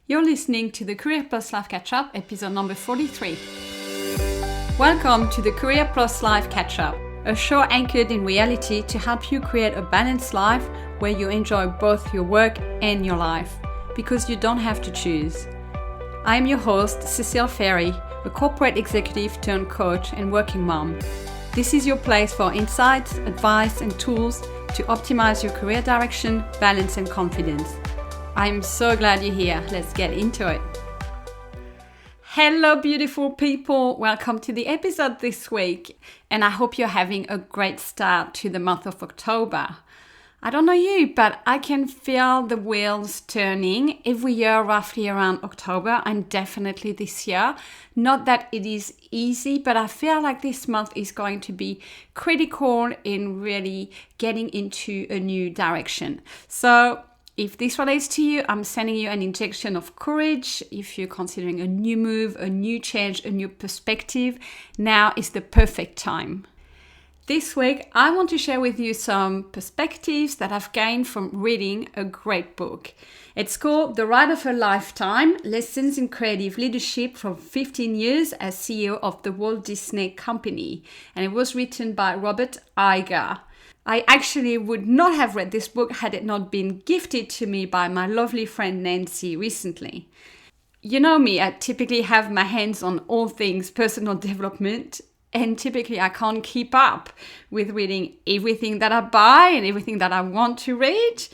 You're listening to the Career Plus Life Catch-Up, episode number 43. Welcome to the Career Plus Life Catch-Up, a show anchored in reality to help you create a balanced life where you enjoy both your work and your life, because you don't have to choose. I am your host, Cecile Ferry, a corporate executive turned coach and working mom. This is your place for insights, advice, and tools to optimize your career direction, balance, and confidence. I'm so glad you're here. Let's get into it. Hello, beautiful people. Welcome to the episode this week. And I hope you're having a great start to the month of October. I don't know you, but I can feel the wheels turning every year roughly around October, and definitely this year. Not that it is easy, but I feel like this month is going to be critical in really getting into a new direction. So if this relates to you, I'm sending you an injection of courage. If you're considering a new move, a new change, a new perspective, now is the perfect time. This week, I want to share with you some perspectives that I've gained from reading a great book. It's called The Ride of a Lifetime, Lessons in Creative Leadership from 15 Years as CEO of the Walt Disney Company. And it was written by Robert Iger. I actually would not have read this book had it not been gifted to me by my lovely friend Nancy recently. You know me, I typically have my hands on all things personal development. And typically I can't keep up with reading everything that I buy and everything that I want to read.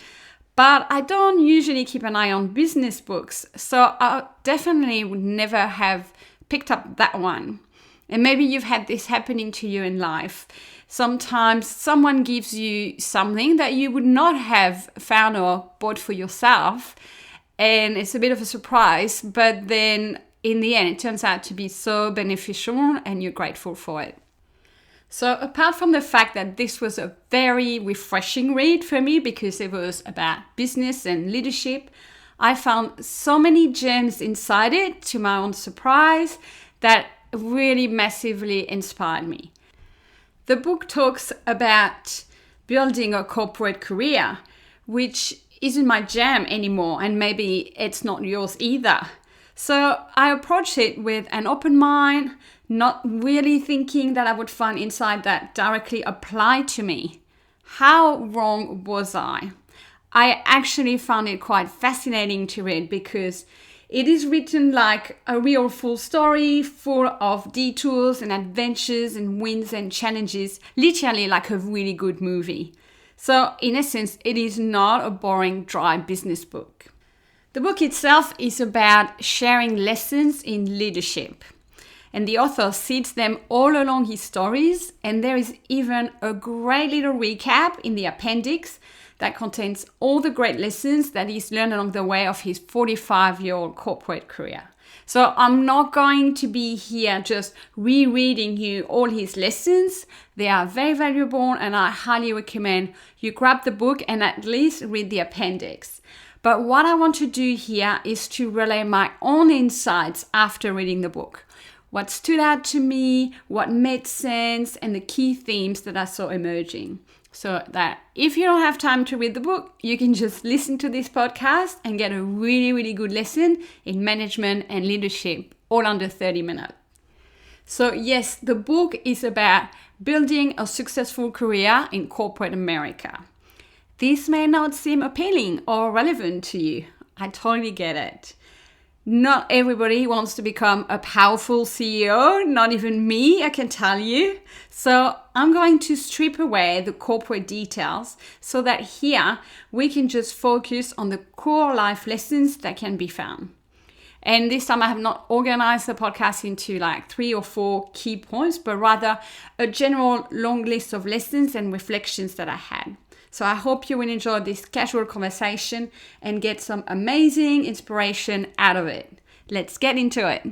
But I don't usually keep an eye on business books. So I definitely would never have picked up that one. And maybe you've had this happening to you in life. Sometimes someone gives you something that you would not have found or bought for yourself. And it's a bit of a surprise, but then in the end, it turns out to be so beneficial and you're grateful for it. So apart from the fact that this was a very refreshing read for me because it was about business and leadership, I found so many gems inside it, to my own surprise, that really massively inspired me. The book talks about building a corporate career, which isn't my jam anymore, and maybe it's not yours either. So I approached it with an open mind, not really thinking that I would find insight that directly applied to me. How wrong was I? I actually found it quite fascinating to read because it is written like a real full story, full of detours and adventures and wins and challenges, literally like a really good movie. So in essence, it is not a boring, dry business book. The book itself is about sharing lessons in leadership. And the author seeds them all along his stories. And there is even a great little recap in the appendix that contains all the great lessons that he's learned along the way of his 45-year-old corporate career. So I'm not going to be here just rereading you all his lessons. They are very valuable and I highly recommend you grab the book and at least read the appendix. But what I want to do here is to relay my own insights after reading the book. What stood out to me, what made sense, and the key themes that I saw emerging. So that if you don't have time to read the book, you can just listen to this podcast and get a really, really good lesson in management and leadership all under 30 minutes. So yes, the book is about building a successful career in corporate America. This may not seem appealing or relevant to you. I totally get it. Not everybody wants to become a powerful CEO, not even me, I can tell you. So I'm going to strip away the corporate details so that here we can just focus on the core life lessons that can be found. And this time I have not organized the podcast into like 3 or 4 key points, but rather a general long list of lessons and reflections that I had. So I hope you will enjoy this casual conversation and get some amazing inspiration out of it. Let's get into it.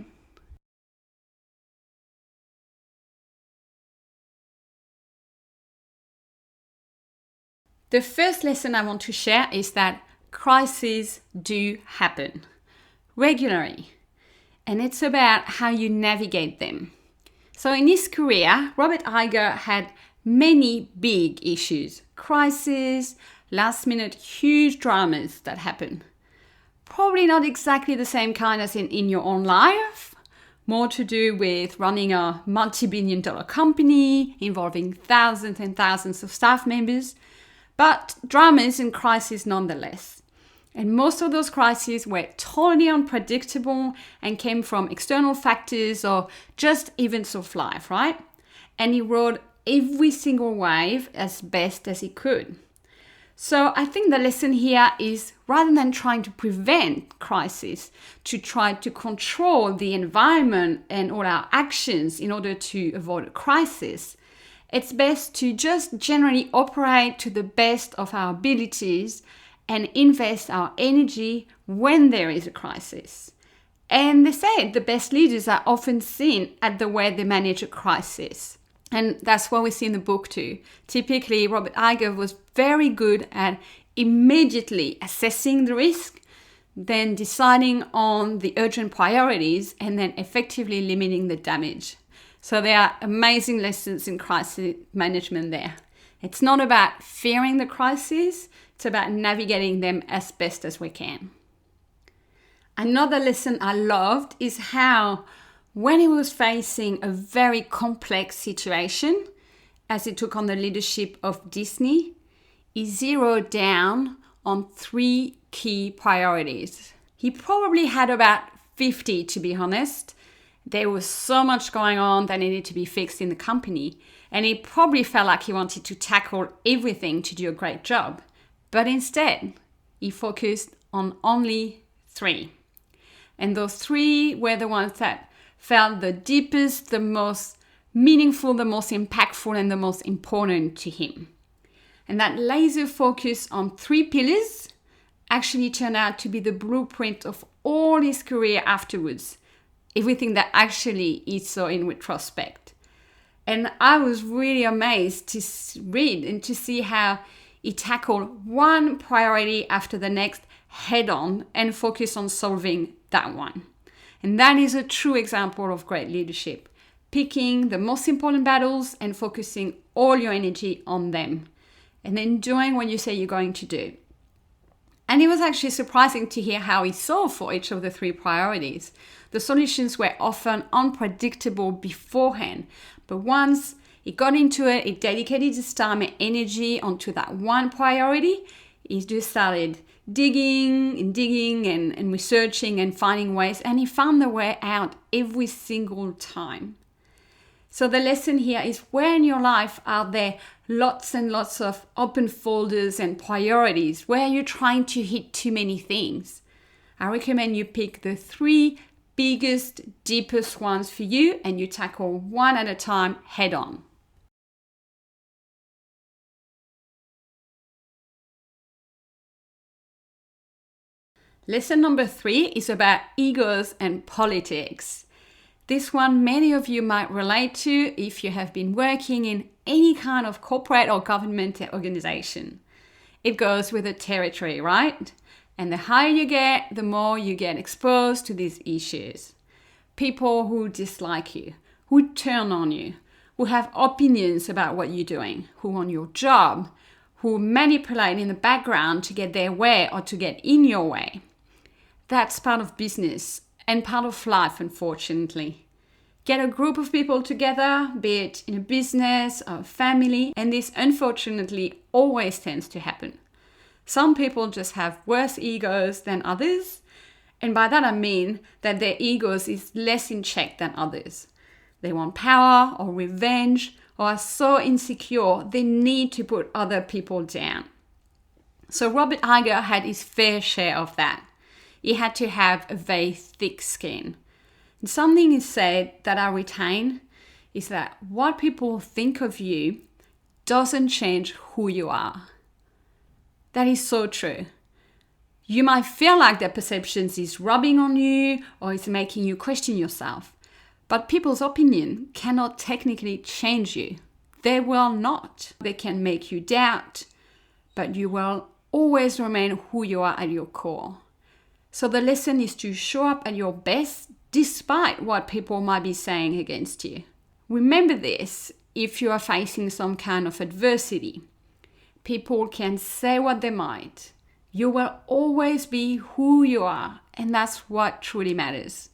The first lesson I want to share is that crises do happen regularly, and it's about how you navigate them. So in his career, Robert Iger had many big issues, crises, last-minute huge dramas that happen. Probably not exactly the same kind as in your own life. More to do with running a multi-billion-dollar company involving thousands and thousands of staff members, but dramas and crises nonetheless. And most of those crises were totally unpredictable and came from external factors or just events of life, right? And he rode every single wave as best as he could. So I think the lesson here is, rather than trying to prevent crisis, to try to control the environment and all our actions in order to avoid a crisis, it's best to just generally operate to the best of our abilities and invest our energy when there is a crisis. And they say the best leaders are often seen at the way they manage a crisis. And that's what we see in the book too. Typically, Robert Iger was very good at immediately assessing the risk, then deciding on the urgent priorities, and then effectively limiting the damage. So there are amazing lessons in crisis management there. It's not about fearing the crisis, it's about navigating them as best as we can. Another lesson I loved is how, when he was facing a very complex situation, as he took on the leadership of Disney, he zeroed down on 3 key priorities. He probably had about 50, to be honest. There was so much going on that needed to be fixed in the company, and he probably felt like he wanted to tackle everything to do a great job. But instead, he focused on only 3. And those 3 were the ones that felt the deepest, the most meaningful, the most impactful, and the most important to him. And that laser focus on 3 pillars actually turned out to be the blueprint of all his career afterwards. Everything that actually he saw in retrospect. And I was really amazed to read and to see how he tackled one priority after the next head on and focus on solving that one. And that is a true example of great leadership. Picking the most important battles and focusing all your energy on them. And then doing what you say you're going to do. And it was actually surprising to hear how he saw for each of the 3 priorities. The solutions were often unpredictable beforehand, but once he got into it, he dedicated his time and energy onto that one priority, he just started digging and researching and finding ways, and he found the way out every single time. So the lesson here is, where in your life are there lots and lots of open folders and priorities where you're trying to hit too many things? I recommend you pick the 3 biggest, deepest ones for you and you tackle one at a time head on. Lesson number 3 is about egos and politics. This one many of you might relate to if you have been working in any kind of corporate or government organization. It goes with the territory, right? And the higher you get, the more you get exposed to these issues. People who dislike you, who turn on you, who have opinions about what you're doing, who want your job, who manipulate in the background to get their way or to get in your way. That's part of business and part of life, unfortunately. Get a group of people together, be it in a business or a family, and this unfortunately always tends to happen. Some people just have worse egos than others, and by that I mean that their egos is less in check than others. They want power or revenge or are so insecure they need to put other people down. So Robert Iger had his fair share of that. He had to have a very thick skin. And something he said that I retain is that what people think of you doesn't change who you are. That is so true. You might feel like their perceptions is rubbing on you or is making you question yourself. But people's opinion cannot technically change you. They will not. They can make you doubt, but you will always remain who you are at your core. So the lesson is to show up at your best despite what people might be saying against you. Remember this if you are facing some kind of adversity. People can say what they might. You will always be who you are, and that's what truly matters.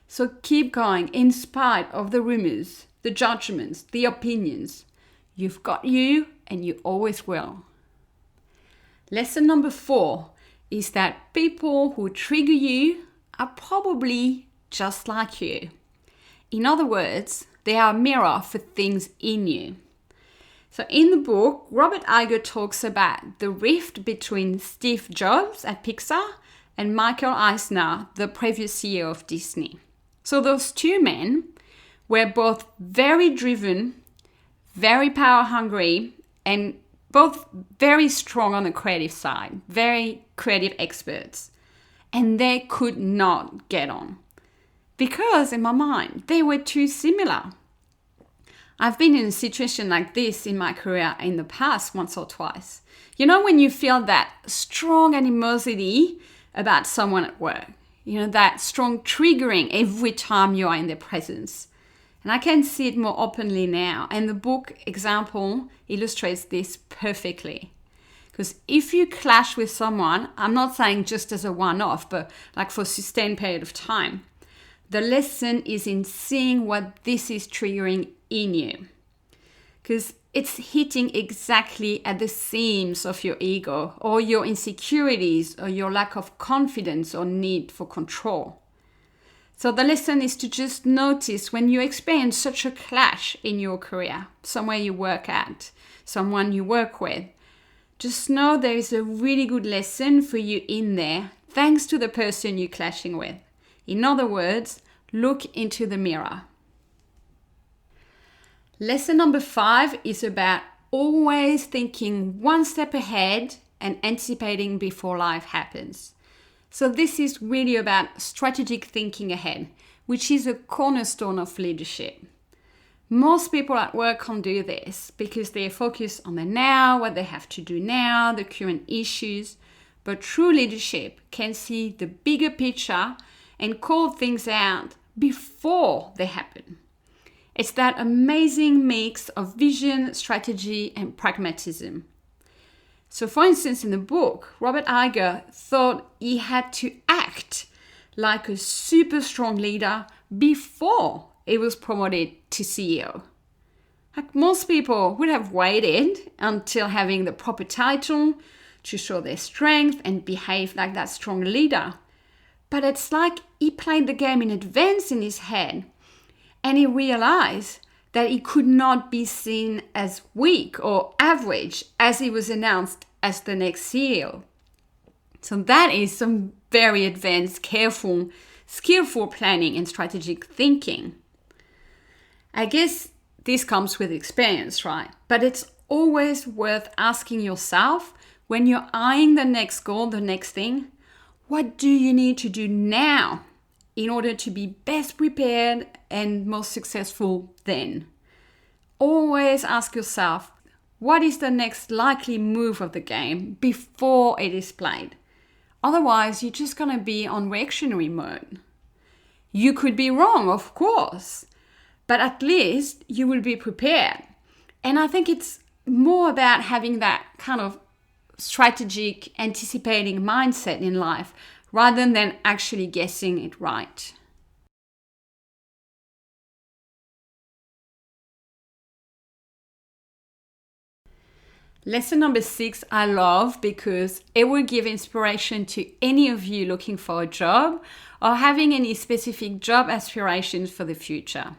So keep going in spite of the rumors, the judgments, the opinions. You've got you, and you always will. Lesson number 4 is that people who trigger you are probably just like you. In other words, they are a mirror for things in you. So in the book, Robert Iger talks about the rift between Steve Jobs at Pixar and Michael Eisner, the previous CEO of Disney. So those two men were both very driven, very power hungry, and both very strong on the creative side, very creative experts. And they could not get on. Because in my mind, they were too similar. I've been in a situation like this in my career in the past once or twice. You know, when you feel that strong animosity about someone at work, you know, that strong triggering every time you are in their presence. And I can see it more openly now. And the book example illustrates this perfectly. Because if you clash with someone, I'm not saying just as a one-off, but like for a sustained period of time, the lesson is in seeing what this is triggering in you. Because it's hitting exactly at the seams of your ego or your insecurities or your lack of confidence or need for control. So the lesson is to just notice when you experience such a clash in your career, somewhere you work at, someone you work with. Just know there is a really good lesson for you in there, thanks to the person you're clashing with. In other words, look into the mirror. Lesson number 5 is about always thinking one step ahead and anticipating before life happens. So this is really about strategic thinking ahead, which is a cornerstone of leadership. Most people at work can't do this because they focus on the now, what they have to do now, the current issues. But true leadership can see the bigger picture and call things out before they happen. It's that amazing mix of vision, strategy, and pragmatism. So for instance, in the book, Robert Iger thought he had to act like a super strong leader before he was promoted to CEO. Like most people would have waited until having the proper title to show their strength and behave like that strong leader. But it's like he played the game in advance in his head, and he realized that he could not be seen as weak or average as he was announced as the next CEO. So that is some very advanced, careful, skillful planning and strategic thinking. I guess this comes with experience, right? But it's always worth asking yourself when you're eyeing the next goal, the next thing, what do you need to do now in order to be best prepared and most successful then? Always ask yourself, what is the next likely move of the game before it is played? Otherwise, you're just going to be on reactionary mode. You could be wrong, of course, but at least you will be prepared. And I think it's more about having that kind of strategic, anticipating mindset in life rather than actually guessing it right. Lesson number 6 I love because it will give inspiration to any of you looking for a job or having any specific job aspirations for the future.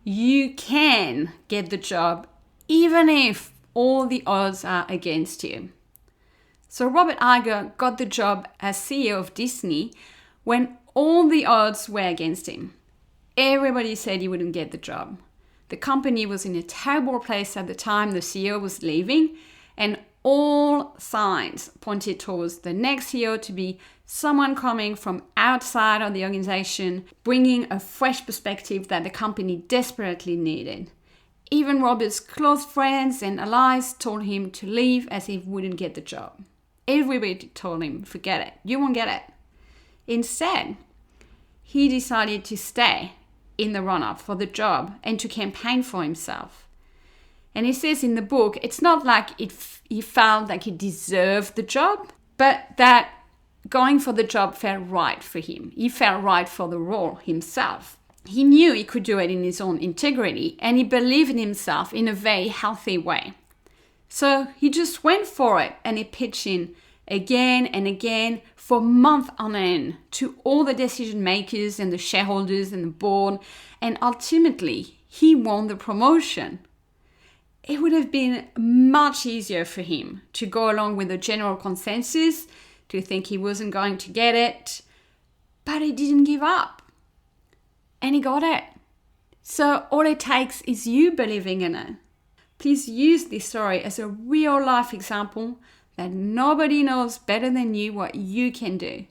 You can get the job even if all the odds are against you. So Robert Iger got the job as CEO of Disney when all the odds were against him. Everybody said he wouldn't get the job. The company was in a terrible place at the time the CEO was leaving, and all signs pointed towards the next CEO to be someone coming from outside of the organization, bringing a fresh perspective that the company desperately needed. Even Robert's close friends and allies told him to leave as he wouldn't get the job. Everybody told him, forget it, you won't get it. Instead, he decided to stay in the run-up for the job and to campaign for himself. And he says in the book, it's not like he felt like he deserved the job, but that going for the job felt right for him. He felt right for the role himself. He knew he could do it in his own integrity, and he believed in himself in a very healthy way. So he just went for it, and he pitched in again and again for months on end to all the decision makers and the shareholders and the board, and ultimately he won the promotion. It would have been much easier for him to go along with the general consensus, to think he wasn't going to get it, but he didn't give up. And he got it. So all it takes is you believing in it. Please use this story as a real life example that nobody knows better than you what you can do.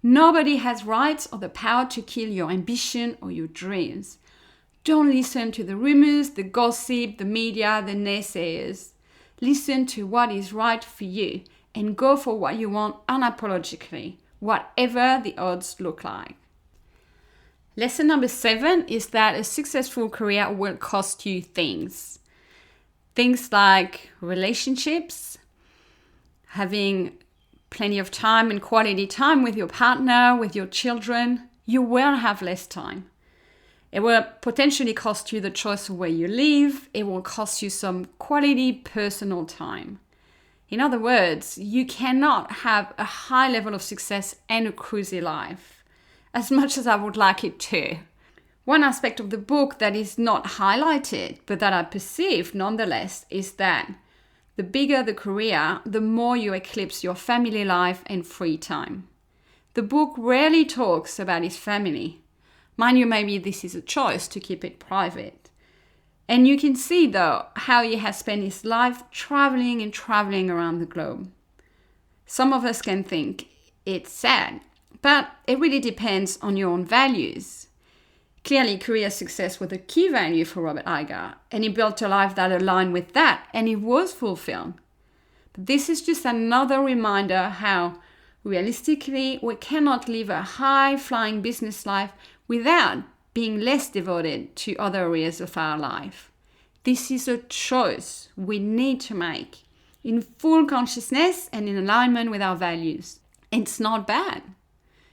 Nobody has rights or the power to kill your ambition or your dreams. Don't listen to the rumors, the gossip, the media, the naysayers. Listen to what is right for you and go for what you want unapologetically, whatever the odds look like. Lesson number 7 is that a successful career will cost you things. Things like relationships, having plenty of time and quality time with your partner, with your children. You will have less time. It will potentially cost you the choice of where you live. It will cost you some quality personal time. In other words, you cannot have a high level of success and a cruisy life, as much as I would like it to. One aspect of the book that is not highlighted, but that I perceive nonetheless, is that the bigger the career, the more you eclipse your family life and free time. The book rarely talks about his family. Mind you, maybe this is a choice to keep it private. And you can see, though, how he has spent his life traveling and traveling around the globe. Some of us can think it's sad, but it really depends on your own values. Clearly, career success was a key value for Robert Iger, and he built a life that aligned with that, and he was fulfilled. But this is just another reminder how, realistically, we cannot live a high-flying business life without being less devoted to other areas of our life. This is a choice we need to make in full consciousness and in alignment with our values. It's not bad.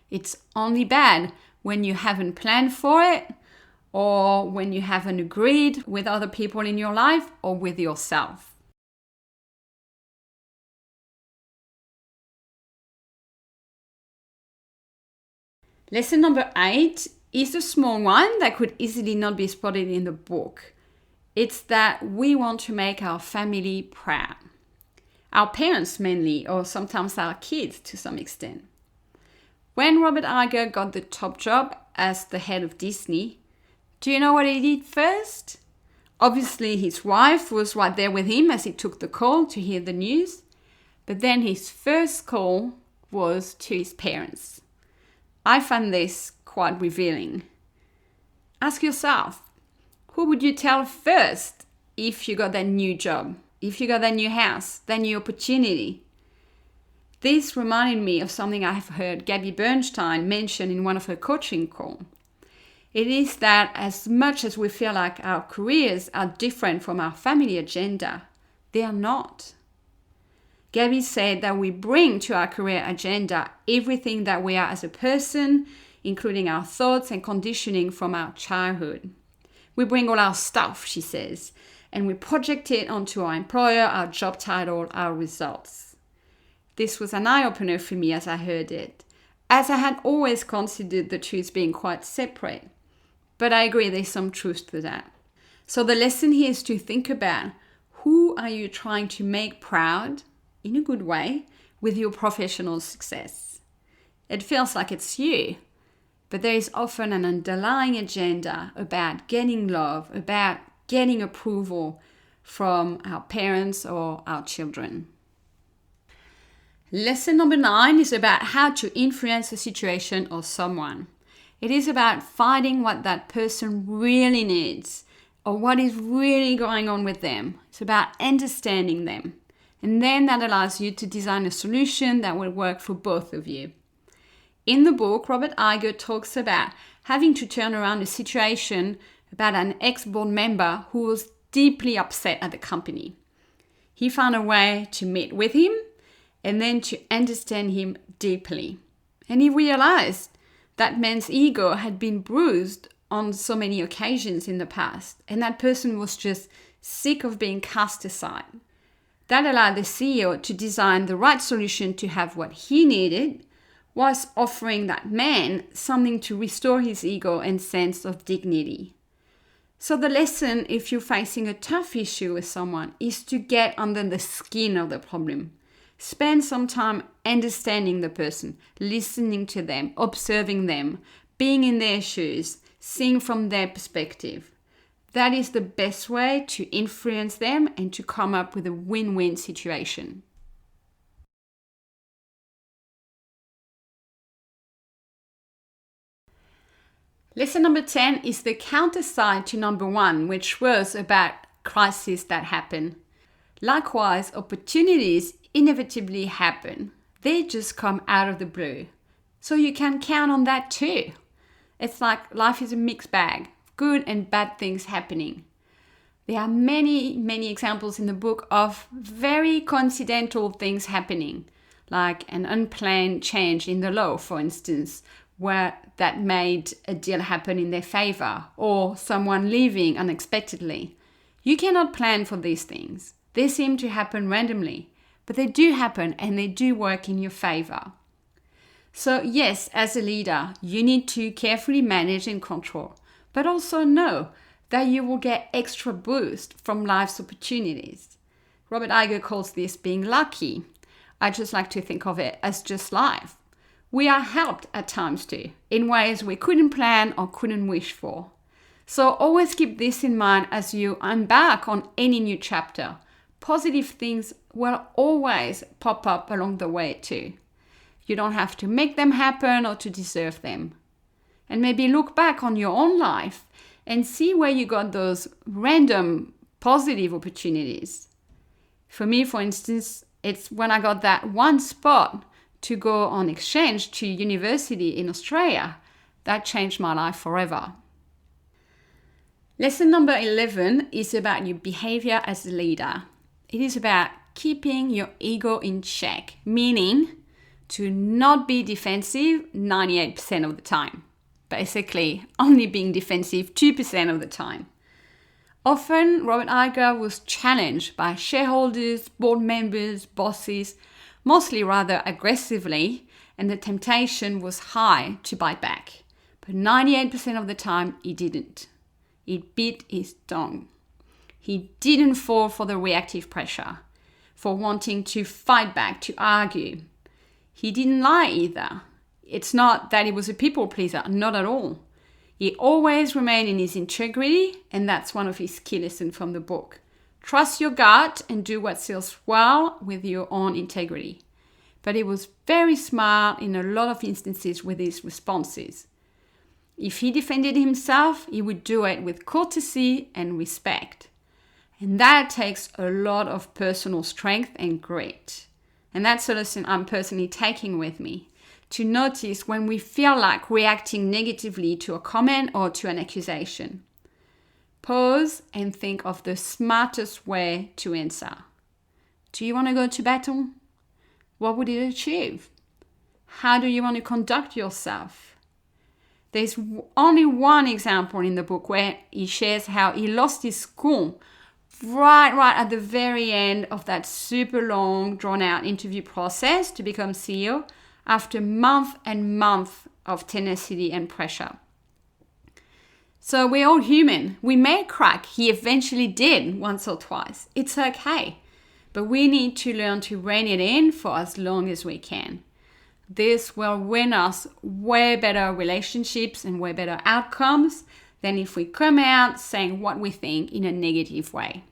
It's only bad when you haven't planned for it, or when you haven't agreed with other people in your life or with yourself. Lesson number 8 is a small one that could easily not be spotted in the book. It's that we want to make our family proud. Our parents mainly, or sometimes our kids to some extent. When Robert Iger got the top job as the head of Disney, do you know what he did first? Obviously, his wife was right there with him as he took the call to hear the news. But then his first call was to his parents. I find this quite revealing. Ask yourself, who would you tell first if you got that new job, if you got that new house, that new opportunity? This reminded me of something I have heard Gabby Bernstein mention in one of her coaching calls. It is that as much as we feel like our careers are different from our family agenda, they are not. Gabby said that we bring to our career agenda everything that we are as a person, including our thoughts and conditioning from our childhood. We bring all our stuff, she says, and we project it onto our employer, our job title, our results. This was an eye-opener for me as I heard it, as I had always considered the two as being quite separate. But I agree there's some truth to that. So the lesson here is to think about, who are you trying to make proud, in a good way, with your professional success? It feels like it's you, but there is often an underlying agenda about getting love, about getting approval from our parents or our children. Lesson number 9 is about how to influence a situation or someone. It is about finding what that person really needs or what is really going on with them. It's about understanding them. And then that allows you to design a solution that will work for both of you. In the book, Robert Iger talks about having to turn around a situation about an ex-board member who was deeply upset at the company. He found a way to meet with him and then to understand him deeply. And he realized that man's ego had been bruised on so many occasions in the past, and that person was just sick of being cast aside. That allowed the CEO to design the right solution to have what he needed, whilst offering that man something to restore his ego and sense of dignity. So the lesson, if you're facing a tough issue with someone, is to get under the skin of the problem. Spend some time understanding the person, listening to them, observing them, being in their shoes, seeing from their perspective. That is the best way to influence them and to come up with a win-win situation. Lesson number 10 is the counter side to number 1, which was about crises that happen. Likewise, opportunities inevitably happen. They just come out of the blue. So you can count on that too. It's like life is a mixed bag, good and bad things happening. There are many examples in the book of very coincidental things happening, like an unplanned change in the law, for instance, where that made a deal happen in their favor, or someone leaving unexpectedly. You cannot plan for these things. They seem to happen randomly, but they do happen and they do work in your favor. So yes, as a leader, you need to carefully manage and control, but also know that you will get extra boost from life's opportunities. Robert Iger calls this being lucky. I just like to think of it as just life. We are helped at times too, in ways we couldn't plan or couldn't wish for. So always keep this in mind as you embark on any new chapter. Positive things will always pop up along the way too. You don't have to make them happen or to deserve them. And maybe look back on your own life and see where you got those random positive opportunities. For me, for instance, it's when I got that one spot to go on exchange to university in Australia. That changed my life forever. Lesson number 11 is about your behavior as a leader. It is about keeping your ego in check, meaning to not be defensive 98% of the time. Basically, only being defensive 2% of the time. Often, Robert Iger was challenged by shareholders, board members, bosses, mostly rather aggressively, and the temptation was high to bite back. But 98% of the time, he didn't. He bit his tongue. He didn't fall for the reactive pressure, for wanting to fight back, to argue. He didn't lie either. It's not that he was a people pleaser, not at all. He always remained in his integrity, and that's one of his key lessons from the book. Trust your gut and do what feels well with your own integrity. But he was very smart in a lot of instances with his responses. If he defended himself, he would do it with courtesy and respect. And that takes a lot of personal strength and grit. And that's a lesson I'm personally taking with me. To notice when we feel like reacting negatively to a comment or to an accusation. Pause and think of the smartest way to answer. Do you want to go to battle? What would it achieve? How do you want to conduct yourself? There's only one example in the book where he shares how he lost his cool right at the very end of that super long, drawn-out interview process to become CEO after month and month of tenacity and pressure. So we're all human. We may crack. He eventually did once or twice. It's okay. But we need to learn to rein it in for as long as we can. This will win us way better relationships and way better outcomes than if we come out saying what we think in a negative way.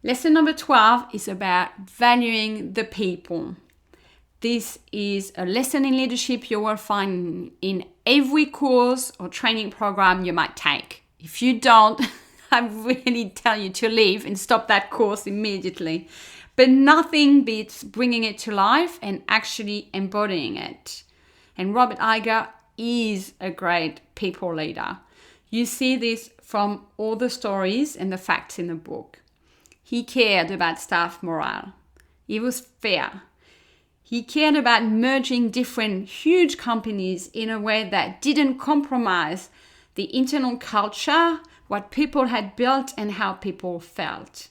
Lesson number 12 is about valuing the people. This is a lesson in leadership you will find in every course or training program you might take. If you don't, I really tell you to leave and stop that course immediately. But nothing beats bringing it to life and actually embodying it. And Robert Iger is a great people leader. You see this from all the stories and the facts in the book. He cared about staff morale. He was fair. He cared about merging different huge companies in a way that didn't compromise the internal culture, what people had built, and how people felt.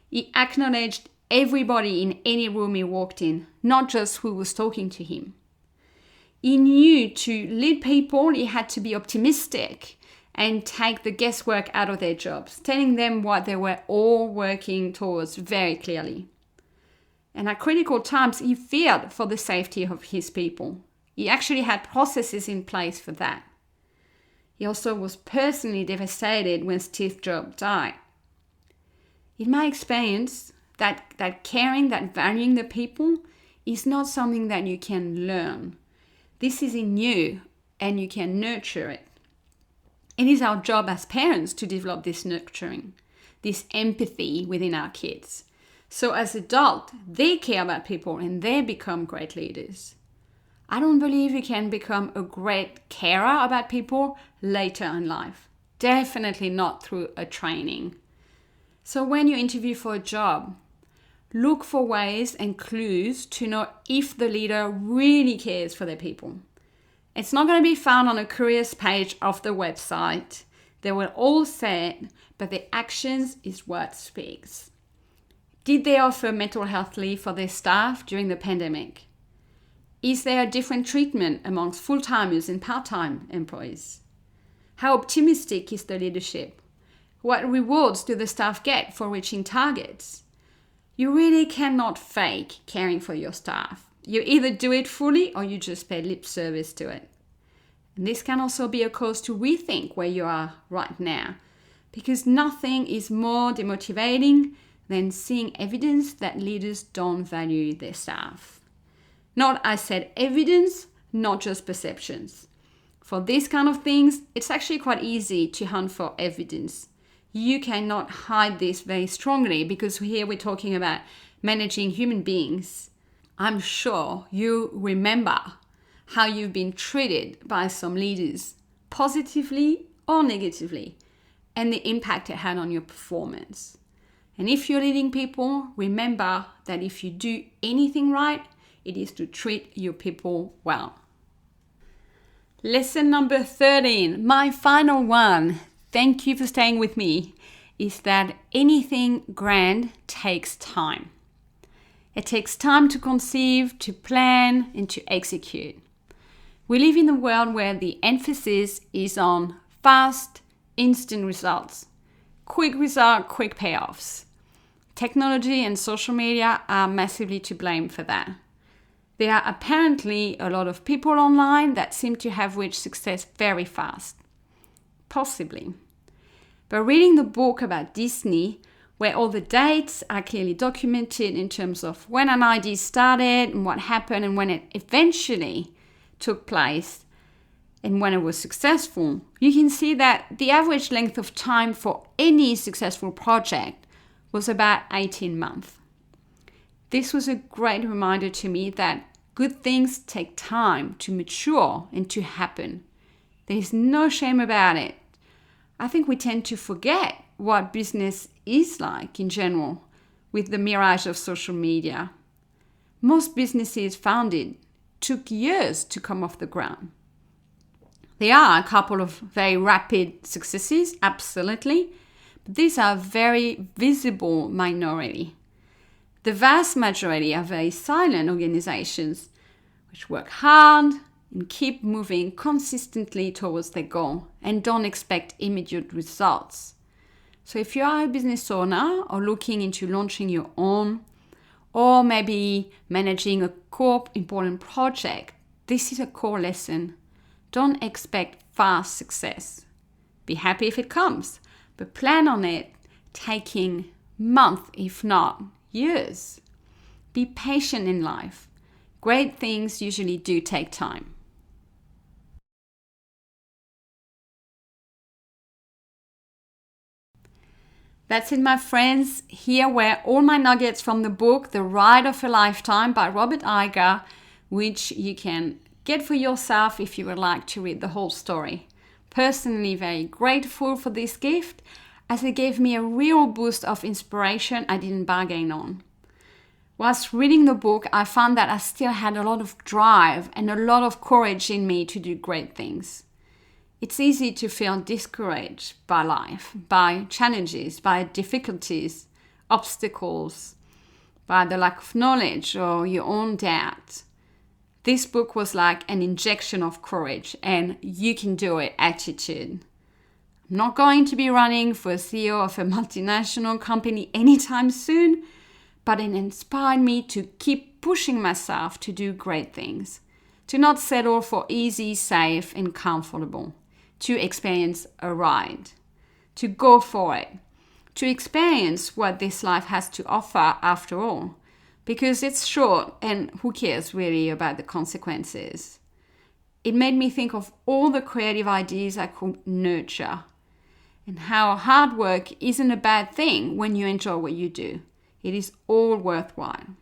He acknowledged everybody in any room he walked in, not just who was talking to him. He knew to lead people, he had to be optimistic and take the guesswork out of their jobs, telling them what they were all working towards very clearly. And at critical times, he feared for the safety of his people. He actually had processes in place for that. He also was personally devastated when Steve Jobs died. In my experience, that caring, that valuing the people is not something that you can learn. This is in you and you can nurture it. It is our job as parents to develop this nurturing, this empathy within our kids. So as adults, they care about people and they become great leaders. I don't believe you can become a great carer about people later in life. Definitely not through a training. So when you interview for a job, look for ways and clues to know if the leader really cares for their people. It's not going to be found on a careers page of the website. They will all say it, but the actions is what speaks. Did they offer mental health leave for their staff during the pandemic? Is there a different treatment amongst full-timers and part-time employees? How optimistic is the leadership? What rewards do the staff get for reaching targets? You really cannot fake caring for your staff. You either do it fully or you just pay lip service to it. And this can also be a cause to rethink where you are right now, because nothing is more demotivating than seeing evidence that leaders don't value their staff. Not, I said, evidence, not just perceptions. For these kind of things, it's actually quite easy to hunt for evidence. You cannot hide this very strongly because here we're talking about managing human beings. I'm sure you remember how you've been treated by some leaders, positively or negatively, and the impact it had on your performance. And if you're leading people, remember that if you do anything right, it is to treat your people well. Lesson number 13, my final one, thank you for staying with me, is that anything grand takes time. It takes time to conceive, to plan, and to execute. We live in a world where the emphasis is on fast, instant results. Quick result, quick payoffs. Technology and social media are massively to blame for that. There are apparently a lot of people online that seem to have reached success very fast. Possibly. But reading the book about Disney, where all the dates are clearly documented in terms of when an idea started and what happened and when it eventually took place and when it was successful, you can see that the average length of time for any successful project was about 18 months. This was a great reminder to me that good things take time to mature and to happen. There's no shame about it. I think we tend to forget what business is like in general with the mirage of social media. Most businesses founded took years to come off the ground. There are a couple of very rapid successes, absolutely, but these are a very visible minority. The vast majority are very silent organizations which work hard and keep moving consistently towards their goal and don't expect immediate results. So if you are a business owner or looking into launching your own, or maybe managing a core important project, this is a core lesson. Don't expect fast success. Be happy if it comes, but plan on it taking months, if not years. Be patient in life. Great things usually do take time. That's it, my friends. Here were all my nuggets from the book, The Ride of a Lifetime by Robert Iger, which you can get for yourself if you would like to read the whole story. personally very grateful for this gift, as it gave me a real boost of inspiration I didn't bargain on. Whilst reading the book, I found that I still had a lot of drive and a lot of courage in me to do great things. It's easy to feel discouraged by life, by challenges, by difficulties, obstacles, by the lack of knowledge or your own doubt. This book was like an injection of courage and you can do it attitude. I'm not going to be running for CEO of a multinational company anytime soon, but it inspired me to keep pushing myself to do great things, to not settle for easy, safe, and comfortable, to experience a ride, to go for it, to experience what this life has to offer after all, because it's short and who cares really about the consequences. It made me think of all the creative ideas I could nurture and how hard work isn't a bad thing when you enjoy what you do. It is all worthwhile.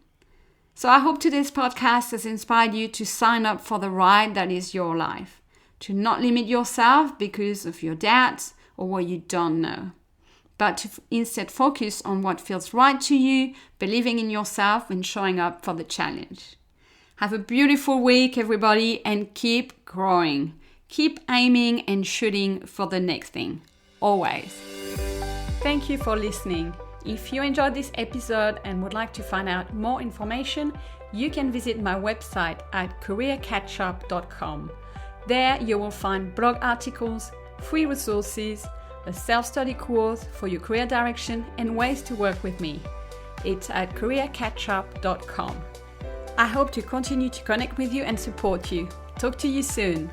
So I hope today's podcast has inspired you to sign up for the ride that is your life, to not limit yourself because of your doubts or what you don't know, but to instead focus on what feels right to you, believing in yourself and showing up for the challenge. Have a beautiful week, everybody, and keep growing. Keep aiming and shooting for the next thing, always. Thank you for listening. If you enjoyed this episode and would like to find out more information, you can visit my website at careercatchup.com. There you will find blog articles, free resources, a self-study course for your career direction, and ways to work with me. It's at careercatchup.com. I hope to continue to connect with you and support you. Talk to you soon.